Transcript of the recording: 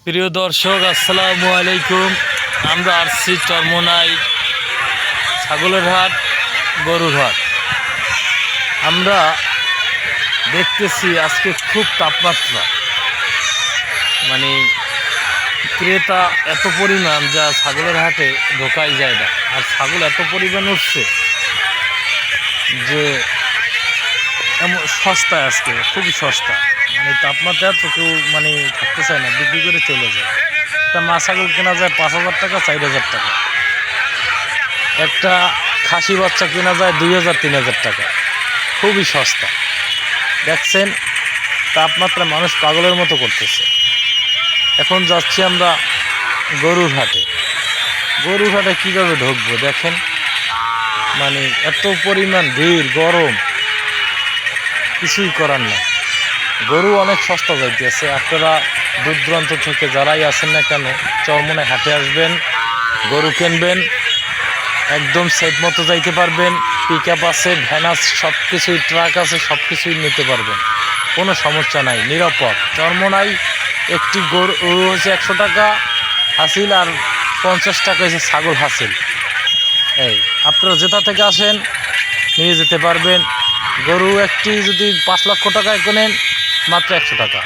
প্রিয় দর্শক, আসসালামু আলাইকুম। আমরা আসছি চরমোনাই ছাগলের হাট, গরুর হাট। আমরা দেখতেছি আজকে খুব তাপমাত্রা, মানে ক্রেতা এত পরিমাণ যা ছাগলের হাটে ঢোকাই যায় না। আর ছাগল এত পরিমাণ উঠছে যে এমন সস্তায়, আজকে খুবই সস্তা। মানে তাপমাত্রা তো কেউ থাকতে চায় না, বিক্রি করে চলে যায়। একটা মা ছাগল কেনা যায় 5,000 টাকা, 4,000 টাকা। একটা খাসি বাচ্চা কেনা যায় 2,000 3,000 টাকা। খুবই সস্তা। দেখছেন তাপমাত্রা মানুষ পাগলের মতো করতেছে। এখন যাচ্ছি আমরা গরুর হাটে। গরুর হাটে কীভাবে ঢুকবো দেখেন, এত পরিমাণ ভিড়, গরম, কিছুই করার নেই। গরু অনেক সস্তা যাইতেছে। আপনারা দূর দূরান্ত থেকে যারাই আছেন না কেন, চরমোনাই হাটে আসবেন, গরু কিনবেন, একদম সেট মতো যাইতে পারবেন। পিক আপ আছে, ভ্যান আছে, সব কিছুই, ট্রাক আছে, সব কিছুই নিতে পারবেন, কোনো সমস্যা নাই, নিরাপদ। চরমোনাই একটি গরু হচ্ছে 100 টাকা হাসিল, আর 50 টাকা হচ্ছে ছাগল হাসিল। এই আপনারা যেটা থেকে আসেন নিয়ে যেতে পারবেন। গরু একটি যদি 5 লক্ষ টাকায় কেনেন, মাত্র 100 টাকা।